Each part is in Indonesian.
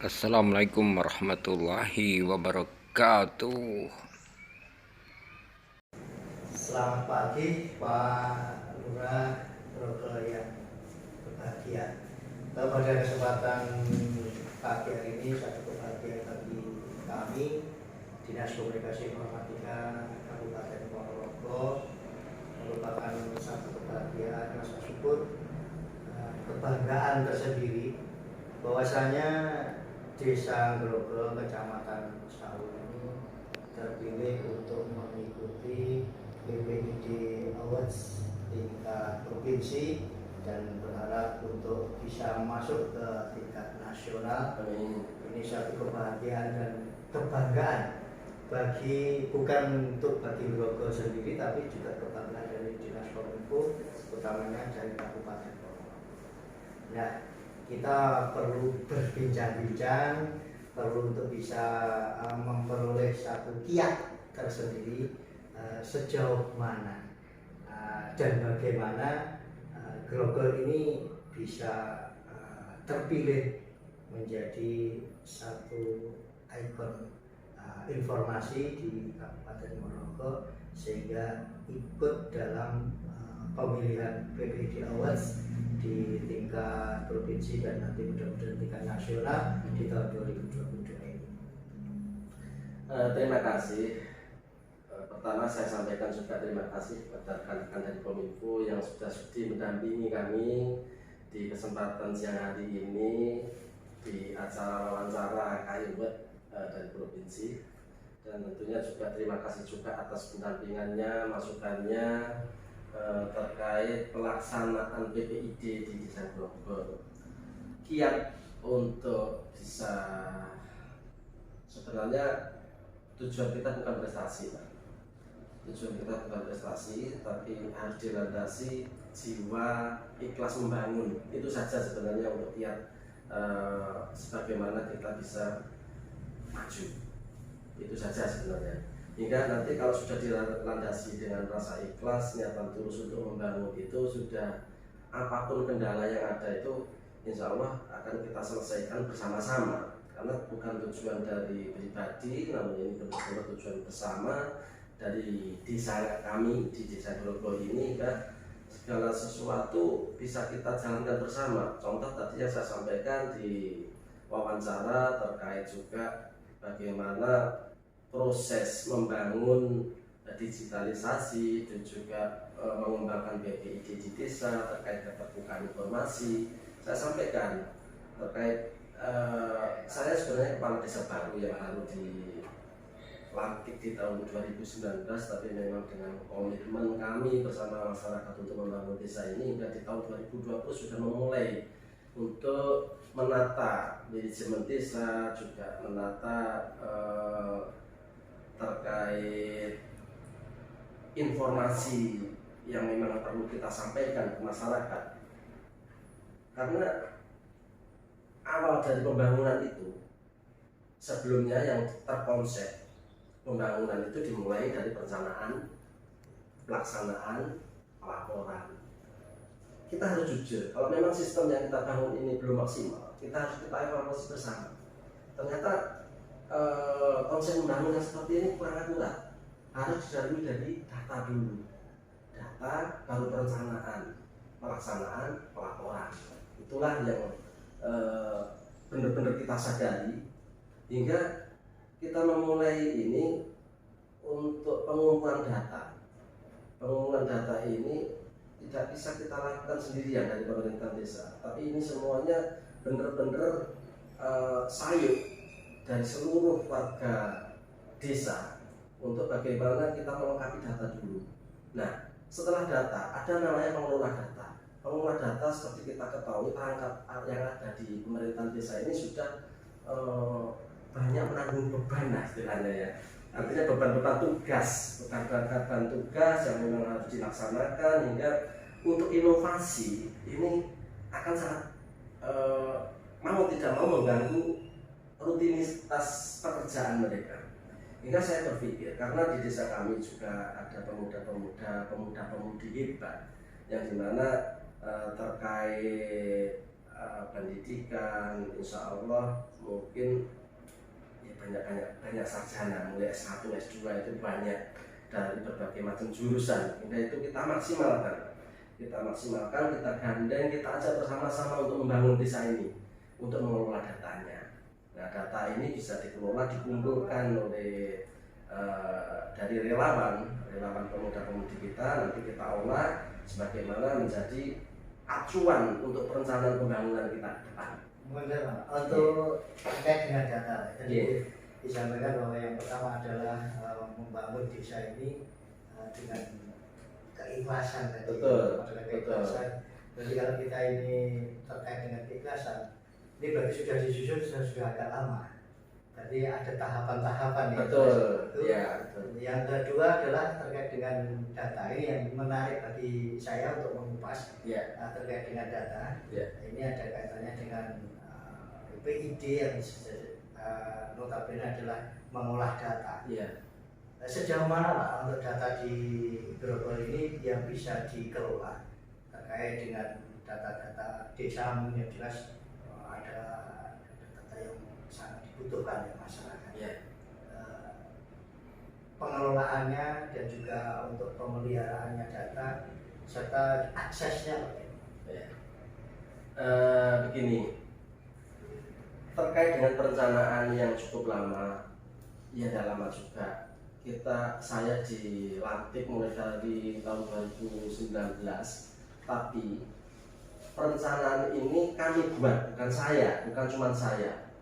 Assalamualaikum warahmatullahi wabarakatuh. Selamat pagi Pak Lurah Grogol yang berbahagia. Pada kesempatan pagi hari ini satu kebahagiaan bagi kami Dinas Komunikasi Informatika Kabupaten Ponorogo, merupakan satu kebahagiaan, rasa syukur, kebanggaan tersendiri bahwasanya Desa Grogol Kecamatan Sawu ini terpilih untuk mengikuti PPID Awards tingkat provinsi dan berharap untuk bisa masuk ke tingkat nasional. Ini satu kebahagiaan dan kebanggaan bukan untuk bagi Grogol sendiri, tapi juga kebanggaan dari Dinas Kominfo, utamanya dari Kabupaten Ponorogo. Nah, kita perlu berbincang-bincang, perlu untuk bisa memperoleh satu kiat tersendiri sejauh mana dan bagaimana Grogol ini bisa terpilih menjadi satu ikon informasi di Kabupaten Ponorogo, sehingga ikut dalam pemilihan PPID Awards di tingkat provinsi dan nanti mudah-mudahan tingkat nasional di tahun 2022 ini. Terima kasih. Pertama saya sampaikan juga terima kasih kepada rekan-rekan dari Kominfo yang sudah sudi mendampingi kami di kesempatan siang hari ini di acara wawancara KIWet dari provinsi, dan tentunya juga terima kasih juga atas pendampingannya, masukannya terkait pelaksanaan PPID di Desa Grogol. Kiat untuk bisa, sebenarnya tujuan kita bukan prestasi, Pak. Tujuan kita bukan prestasi, tapi harus dilandasi jiwa ikhlas membangun. Itu saja sebenarnya untuk kiat sebagaimana kita bisa maju. Itu saja sebenarnya. Hingga nanti kalau sudah dilandasi dengan rasa ikhlas, niatan tulus untuk membangun, itu sudah apapun kendala yang ada itu insya Allah akan kita selesaikan bersama-sama. Karena bukan tujuan dari pribadi, namun ini benar-benar tujuan bersama dari desa kami di Desa Grogol ini, kan segala sesuatu bisa kita jalankan bersama. Contoh tadi yang saya sampaikan di wawancara terkait juga bagaimana proses membangun digitalisasi dan juga mengembangkan PPID di desa terkait keterbukaan informasi. Saya sampaikan terkait saya sebenarnya kepala desa baru yang baru dilantik di tahun 2019, tapi memang dengan komitmen kami bersama masyarakat untuk membangun desa ini hingga di tahun 2020 sudah memulai untuk menata manajemen desa, juga menata terkait informasi yang memang perlu kita sampaikan ke masyarakat. Karena awal dari pembangunan itu, sebelumnya yang terkonsep pembangunan itu dimulai dari perencanaan, pelaksanaan, pelaporan. Kita harus jujur, kalau memang sistem yang kita bangun ini belum maksimal, kita harus evaluasi bersama. Ternyata konsep pembangunan seperti ini kurang akurat. Harus didalami dari data dulu, data baru perencanaan, pelaksanaan, pelaporan. Itulah yang benar-benar kita sadari, hingga kita memulai ini untuk pengumpulan data. Pengumpulan data ini tidak bisa kita lakukan sendirian dari pemerintah desa, tapi ini semuanya benar-benar sayup dari seluruh warga desa untuk bagaimana kita melengkapi data dulu. Nah, setelah data, ada namanya pengelola data. Pengelola data seperti kita ketahui, perangkat yang ada di pemerintahan desa ini sudah banyak menanggung beban, istilahnya ya. Artinya beban-beban tugas, beban tugas yang memang harus dilaksanakan, hingga untuk inovasi ini akan sangat mau tidak mau mengganggu rutinitas pekerjaan mereka. Hingga saya berpikir, karena di desa kami juga ada pemuda-pemudi hebat yang dimana terkait pendidikan, insya Allah mungkin ya banyak sarjana, mulai S1, S2 itu banyak dari berbagai macam jurusan. Nah itu kita maksimalkan, kita gandeng, kita ajak bersama-sama untuk membangun desa ini, untuk mengelola datanya. Nah data ini bisa dikelola, dikumpulkan oleh dari relawan pemuda-pemudi kita, nanti kita olah sebagaimana menjadi acuan untuk perencanaan pembangunan kita ke depan. Untuk terkait dengan data, jadi Yeah. disampaikan bahwa yang pertama adalah membangun desa ini dengan keikhlasan tadi. Betul. Adalah keikhlasan. Jadi kalau kita ini terkait dengan keikhlasan, ini berarti sudah disusun sudah agak lama. Jadi ada tahapan-tahapan ya. Betul. Itu. Ya, betul. Yang kedua adalah terkait dengan data, ini yang menarik bagi saya untuk mengupas terkait dengan data. Ini ada kaitannya dengan PID yang notabene adalah mengolah data. Sejauh mana Pak untuk data di Grogol ini yang bisa dikelola terkait dengan data-data desa, yang jelas ada data yang sangat dibutuhkan ya masyarakat. Pengelolaannya dan juga untuk pemeliharaannya data serta aksesnya. Begini, terkait dengan perencanaan yang cukup lama, ya dah lama juga. Saya dilantik mulai dari tahun 2019, tapi perencanaan ini kami buat, bukan cuma saya.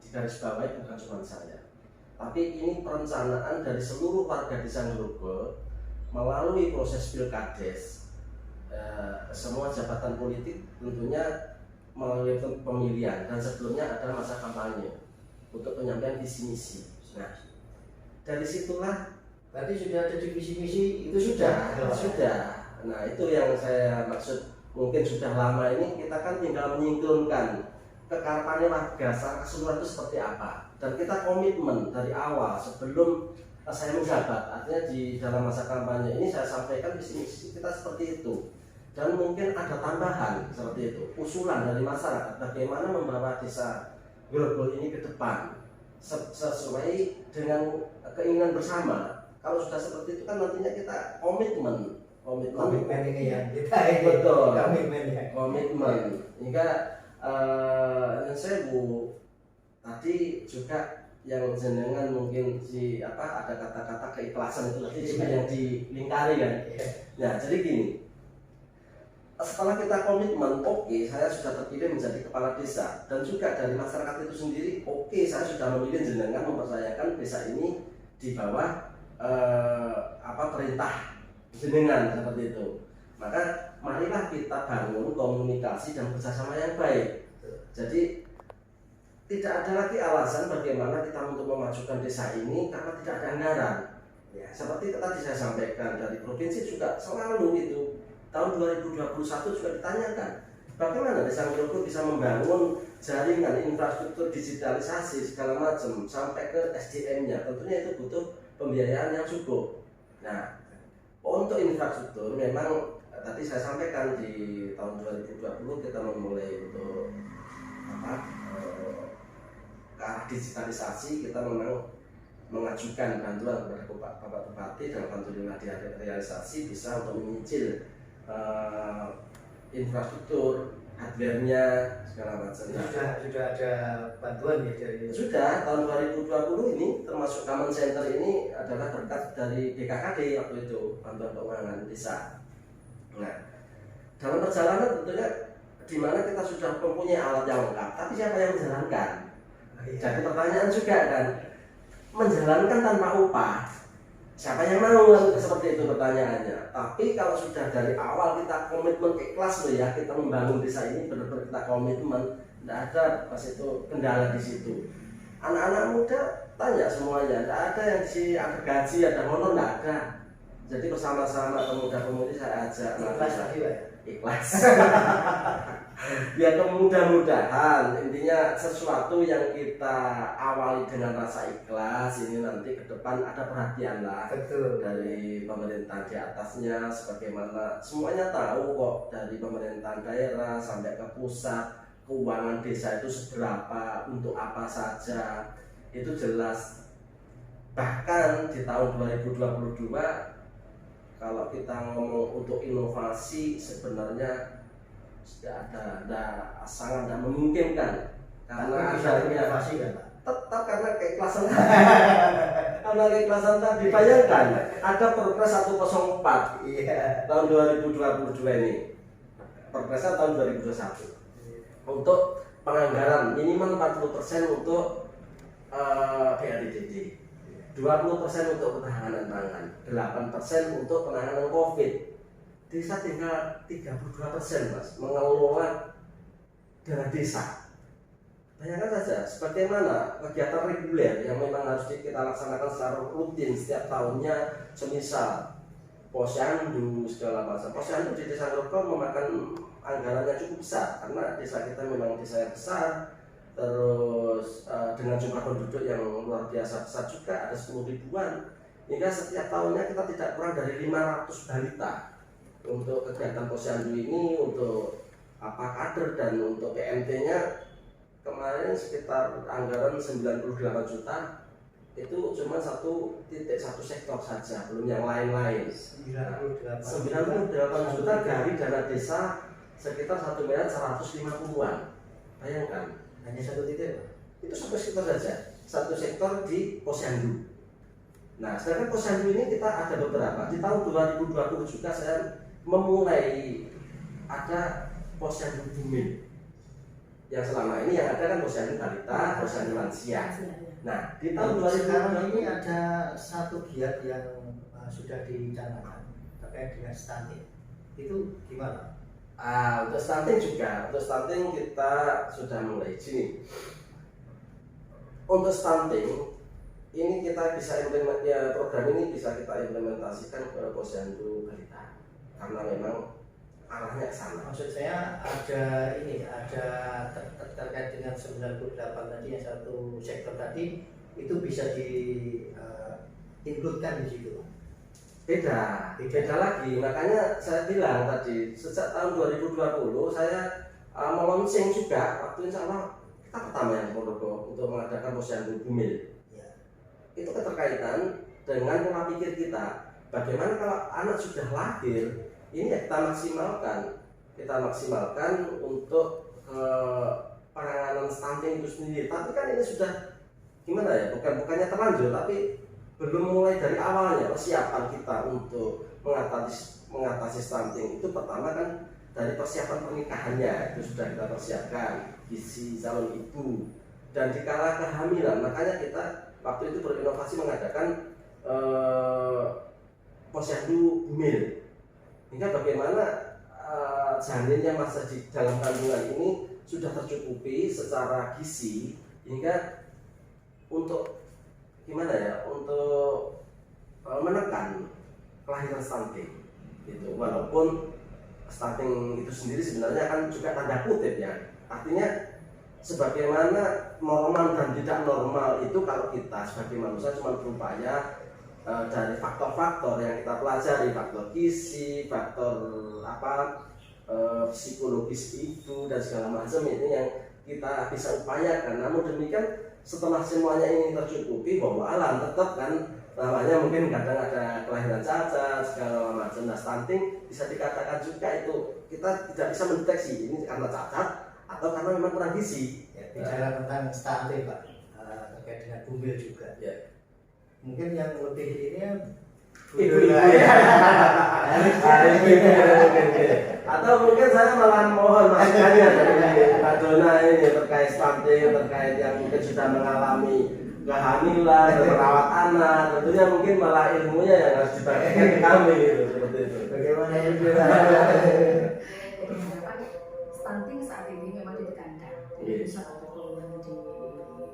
Di garis bawah bukan cuma saya, tapi ini perencanaan dari seluruh warga desa Grogol melalui proses pilkades, semua jabatan politik tentunya melalui pemilihan, dan sebelumnya ada masa kampanye untuk penyampaian visi misi. Nah, dari situlah berarti sudah ada di visi misi itu sudah. Nah, itu yang saya maksud, mungkin sudah lama ini kita kan tinggal menyinkronkan kekarapannya warga secara keseluruhan itu seperti apa, dan kita komitmen dari awal sebelum saya menjabat, artinya di dalam masa kampanye ini saya sampaikan visi misi kita seperti itu, dan mungkin ada tambahan seperti itu, usulan dari masyarakat bagaimana membawa desa Grogol ini ke depan sesuai dengan keinginan bersama. Kalau sudah seperti itu kan nantinya kita komitmen ini ya kita betul, komitmen hingga yang saya tadi juga yang jenengan mungkin ada kata-kata keikhlasan itu tadi juga yang dilingkari kan. Nah jadi gini, setelah kita komitmen, oke, saya sudah terpilih menjadi kepala desa, dan juga dari masyarakat itu sendiri, oke, saya sudah memilih jenengan mempercayakan desa ini di bawah perintah jenengan seperti itu. Maka marilah kita bangun komunikasi dan kerjasama yang baik. Jadi tidak ada lagi alasan bagaimana kita untuk memajukan desa ini karena tidak ada anggaran. Seperti tadi saya sampaikan, dari provinsi juga selalu itu. Tahun 2021 juga ditanyakan bagaimana desa Grogol bisa membangun jaringan infrastruktur digitalisasi segala macam sampai ke SDM-nya. Tentunya itu butuh pembiayaan yang cukup. Nah, untuk infrastruktur memang tadi saya sampaikan di tahun 2020 kita memulai untuk ke arah digitalisasi. Kita memang mengajukan bantuan kepada Bapak Bupati dan alhamdulillah direalisasi, bisa untuk menyicil infrastruktur, hardware-nya segala macam. Sudah ada bantuan ya dari sudah tahun 2020 ini, termasuk Common Center ini adalah berkat dari BKKD waktu itu, bantuan keuangan desa. Nah, dalam perjalanan tentunya di mana kita sudah mempunyai alat yang lengkap, tapi siapa yang menjalankan? Jadi pertanyaan juga kan, menjalankan tanpa upah, siapa yang mau? Seperti itu pertanyaannya. Tapi kalau sudah dari awal kita komitmen ikhlas loh ya, kita membangun desa ini benar-benar kita komitmen, tidak ada pas itu kendala di situ. Anak-anak muda tanya semuanya, tidak ada yang ada gaji, ada honor, tidak ada. Jadi bersama-sama pemuda-pemudi saya ajak ikhlas lagi Pak. Ikhlas. Ya mudah-mudahan intinya sesuatu yang kita awali dengan rasa ikhlas ini nanti ke depan ada perhatian lah. Betul. Dari pemerintah di atasnya, sebagaimana semuanya tahu kok, dari pemerintahan daerah sampai ke pusat keuangan desa itu seberapa, untuk apa saja, itu jelas. Bahkan di tahun 2022 kalau kita ngomong untuk inovasi sebenarnya sangat tidak memungkinkan karena inovasi kan Pak? Tetap karena keikhlasan karena keikhlasan tadi. Bayangkan ada Perpres 104 tahun 2022 ini, Perpresnya tahun 2021 untuk penganggaran minimal 40% untuk BLTDD, 20% untuk ketahanan pangan, 8% untuk penanganan COVID. Desa tinggal 32% Mas mengelola dana desa. Bayangkan saja sebagaimana kegiatan reguler yang memang harus kita laksanakan secara rutin setiap tahunnya, semisal posyandu segala macam. Posyandu di desa Grogol memakan anggaran yang cukup besar karena desa kita memang desa yang besar, terus dengan jumlah penduduk yang luar biasa besar juga, ada 10 ribuan, hingga setiap tahunnya kita tidak kurang dari 500 balita untuk kegiatan posyandu ini, untuk kader dan untuk PMT-nya kemarin sekitar anggaran 98 juta, itu cuma 1.1 sektor saja, belum yang lain-lain. 98 juta dari dana desa sekitar 1.150.000-an. Bayangkan, Hanya satu titik. itu satu sektor saja, satu sektor di posyandu. Nah, sedangkan posyandu ini kita ada beberapa. Di tahun 2020 juga saya memulai ada posyandu bumil. Yang selama ini yang ada kan posyandu balita, posyandu lansia. Nah, di tahun 2020 ini ada satu giat yang sudah dicanangkan terkait dengan stunting. Itu gimana? Untuk stunting juga, untuk stunting kita sudah mulai sini. Untuk stunting ini kita bisa program ini bisa kita implementasikan ke posyandu balita karena memang arahnya ke sana. Maksud saya ada terkait dengan 98 tadi yang satu sektor tadi itu bisa include-kan di situ. Beda lagi. Makanya saya bilang tadi sejak tahun 2020 saya melonsing juga waktu insya Allah kita pertama yang Ponorogo untuk mengadakan posyandu bumil. Ya. Itu keterkaitan dengan pola pikir kita. Bagaimana kalau anak sudah lahir, ini ya kita maksimalkan untuk penanganan stunting itu sendiri. Tapi kan ini sudah gimana ya, bukannya terlanjur, tapi belum mulai dari awalnya persiapan kita untuk mengatasi stunting. Itu pertama kan dari persiapan pernikahannya itu sudah kita persiapkan, gizi calon ibu, dan dikala kehamilan. Makanya kita waktu itu berinovasi mengadakan posyandu bumil. Hingga bagaimana janinnya masa di dalam kandungan ini sudah tercukupi secara gizi, hingga untuk gimana ya, untuk menekan kelahiran stunting gitu. Walaupun stunting itu sendiri sebenarnya kan juga tanda kutip ya, artinya sebagaimana normal dan tidak normal itu kalau kita sebagai manusia cuma berupaya dari faktor-faktor yang kita pelajari, faktor gizi, faktor psikologis ibu dan segala macam, itu yang kita bisa upayakan. Namun demikian setelah semuanya ini tercukupi, bahwa alam tetap kan namanya mungkin kadang ada kelahiran cacat segala macam. Nah, stunting bisa dikatakan juga itu kita tidak bisa mendeteksi ini karena cacat atau karena memang kurang gizi. Ya, bicara tentang stunting Pak, terkait dengan bumil juga. Ya. Mungkin yang lebih ini Ibu-ibu ya. Atau mungkin saya malah mohon masukannya dari Mbak Dona ini terkait stunting, terkait yang mungkin sudah mengalami kehamilan, merawat anak, tentunya mungkin malah ilmunya yang harus dibagikan ke kami gitu, seperti itu. Bagaimana itu? Stunting saat ini memang ditekankan di pusat ataupun di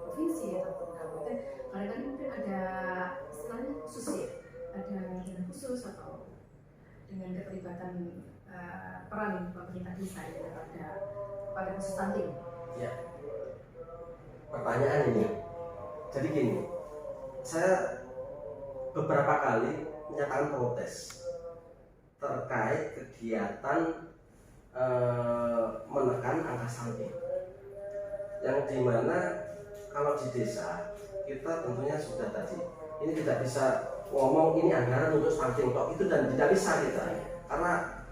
provinsi ataupun kabupaten. Kadang-kadang mungkin ada istilahnya khusus ya, ada dana khusus atau dengan keterlibatan peran pemerintah desa ya pada kasus stunting. Ya. Pertanyaan ini, jadi gini, saya beberapa kali menyatakan protes terkait kegiatan menekan angka stunting. yang dimana kalau di desa kita tentunya sudah tadi ini tidak bisa ngomong ini anggaran untuk stunting tok itu, dan tidak bisa kita karena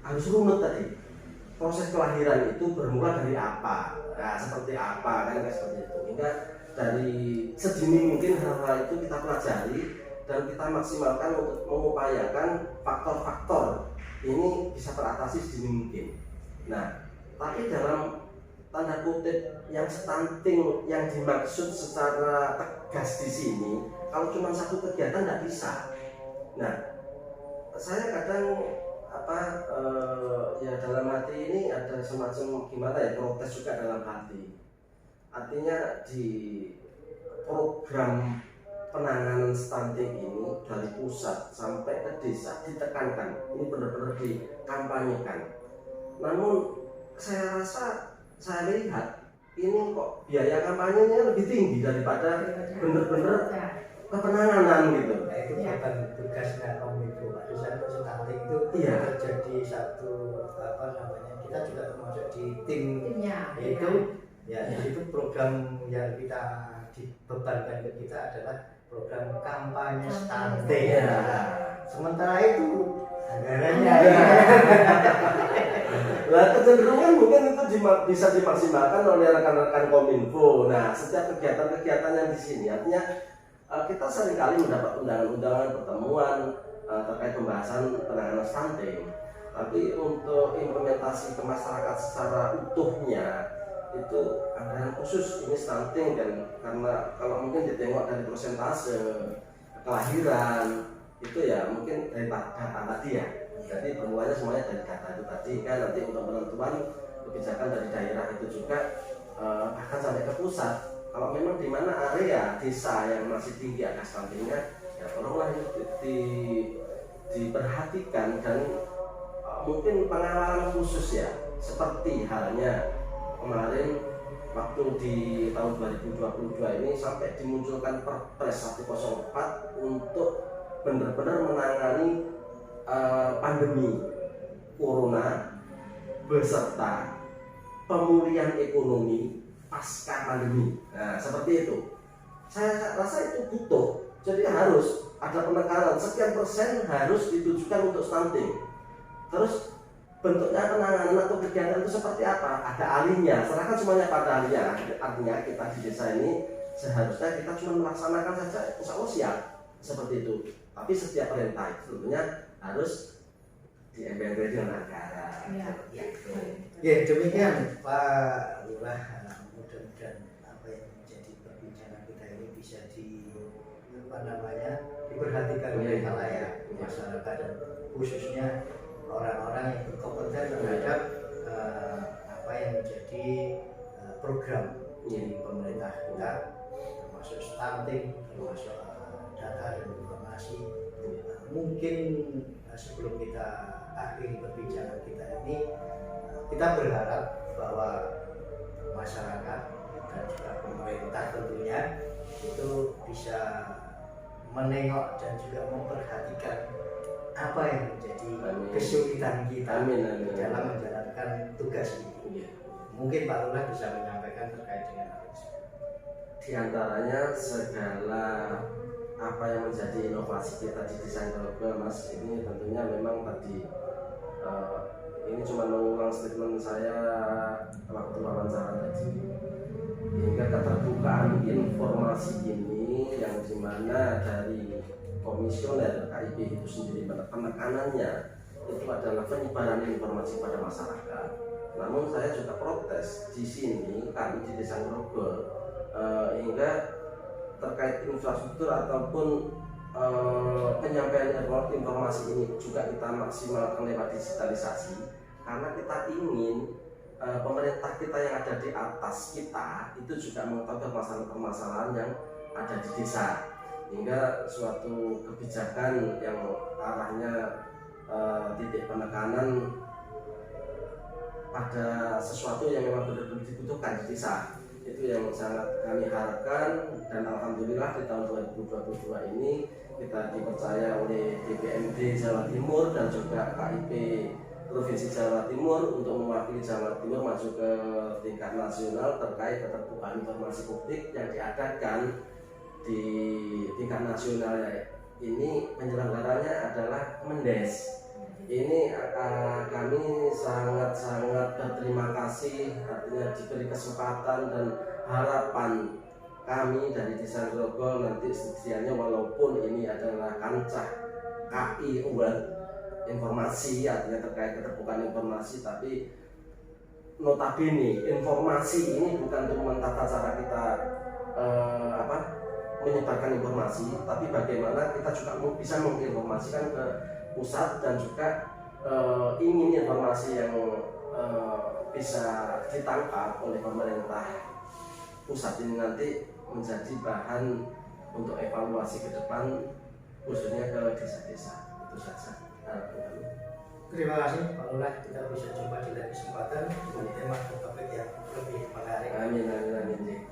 harus runut tadi proses kelahiran itu bermula dari apa, nah, seperti apa kan seperti itu, hingga dari sedini mungkin hal-hal itu kita pelajari dan kita maksimalkan untuk mengupayakan faktor-faktor ini bisa teratasi sedini mungkin. Nah, tapi dalam tanda kutip yang stunting yang dimaksud secara tegas di sini, kalau cuma satu kegiatan tidak bisa. Nah, saya kadang ya dalam hati ini ada semacam gimana ya, protes juga dalam hati. Artinya di program penanganan stunting ini dari pusat sampai ke desa ditekankan, ini benar-benar dikampanyekan. Namun saya rasa, saya lihat ini kok biaya kampanyenya lebih tinggi daripada benar-benar kepenanganan gitu. Nah, itu bukan tugasnya Kominfo. Misalnya stunting itu terjadi satu kita juga termasuk di timnya, yaitu ya di situ program yang kita dibebankan ke kita adalah program kampanye stunting. Sementara itu anggarannya lah kecenderungan mungkin itu bisa dimaksimalkan oleh rekan-rekan Kominfo. Nah, setiap kegiatan-kegiatan yang di sini artinya kita seringkali mendapat undangan-undangan pertemuan terkait pembahasan penanganan stunting. Tapi untuk implementasi ke masyarakat secara utuhnya itu anggaran khusus ini stunting, dan karena kalau mungkin ditengok dari persentase kelahiran itu ya mungkin dari data tadi ya. Jadi bermulanya semuanya dari data itu tadi kan, nanti untuk penentuan kebijakan dari daerah itu juga bahkan sampai ke pusat. Kalau memang di mana area desa yang masih tinggi angka stuntingnya, ya tolonglah diperhatikan dan mungkin pengawalan khusus ya, seperti halnya kemarin waktu di tahun 2022 ini sampai dimunculkan Perpres 104 untuk benar-benar menangani pandemi corona beserta pemulihan ekonomi pasca pandemi. Nah, seperti itu. Saya rasa itu butuh. Jadi harus ada penekanan sekian persen harus ditujukan untuk stunting. Terus bentuknya penanganan atau kegiatan itu seperti apa? Ada ahlinya. Serahkan semuanya pada ahlinya. Artinya kita di desa ini seharusnya kita cuma melaksanakan saja, insya Allah siap seperti itu. Tapi setiap perintah itu tentunya harus diember dengan anggaran. Ya, demikian Pak Lurah. Mudah-mudahan apa yang menjadi perbincangan kita ini bisa diperhatikan oleh khalayak masyarakat dan khususnya orang-orang yang berkompeten terhadap apa yang menjadi program di pemerintah kita, termasuk stunting, termasuk data dan informasi. Mungkin sebelum kita akhiri perbincangan kita ini, kita berharap bahwa masyarakat dan juga pemerintah tentunya itu bisa menengok dan juga memperhatikan apa yang menjadi kesulitan kita dalam menjalankan tugas ini. Mungkin Pak Lurah bisa menyampaikan terkait dengan hal itu. Di antaranya segala apa yang menjadi inovasi kita di desain global, Mas, ini tentunya memang tadi ini cuma mengulang statement saya waktu wawancara tadi, hingga keterbukaan informasi ini yang dimana dari komisioner KIP itu sendiri penekanannya itu adalah penyebaran informasi pada masyarakat. Namun saya juga protes di sini kami di Desa Grogol hingga terkait infrastruktur ataupun penyampaian informasi ini juga kita maksimalkan lewat digitalisasi, karena kita ingin pemerintah kita yang ada di atas kita itu juga mengetahui permasalahan-permasalahan yang ada di desa, hingga suatu kebijakan yang arahnya titik penekanan pada sesuatu yang memang benar-benar dibutuhkan di desa. Itu yang sangat kami harapkan, dan alhamdulillah di tahun 2022 ini kita dipercaya oleh DPMD Jawa Timur dan juga KIP Provinsi Jawa Timur untuk mewakili Jawa Timur maju ke tingkat nasional terkait keterbukaan informasi publik yang diadakan di tingkat nasional. Ini penyelenggaranya adalah Mendes. Ini kami sangat-sangat berterima kasih, artinya diberi kesempatan dan harapan kami dari Desa Grogol nanti sedianya, walaupun ini adalah kancah KI informasi, artinya terkait keterbukaan informasi, tapi notabene informasi ini bukan cuma tata cara kita menyebarkan informasi, tapi bagaimana kita juga bisa menginformasikan ke pusat dan juga ingin informasi yang bisa ditangkap oleh pemerintah pusat ini nanti menjadi bahan untuk evaluasi ke depan, khususnya ke desa-desa. Itu saja. Terima kasih Pak Lurah, kita bisa coba di lain kesempatan dengan tema topik yang lebih menarik. Amin.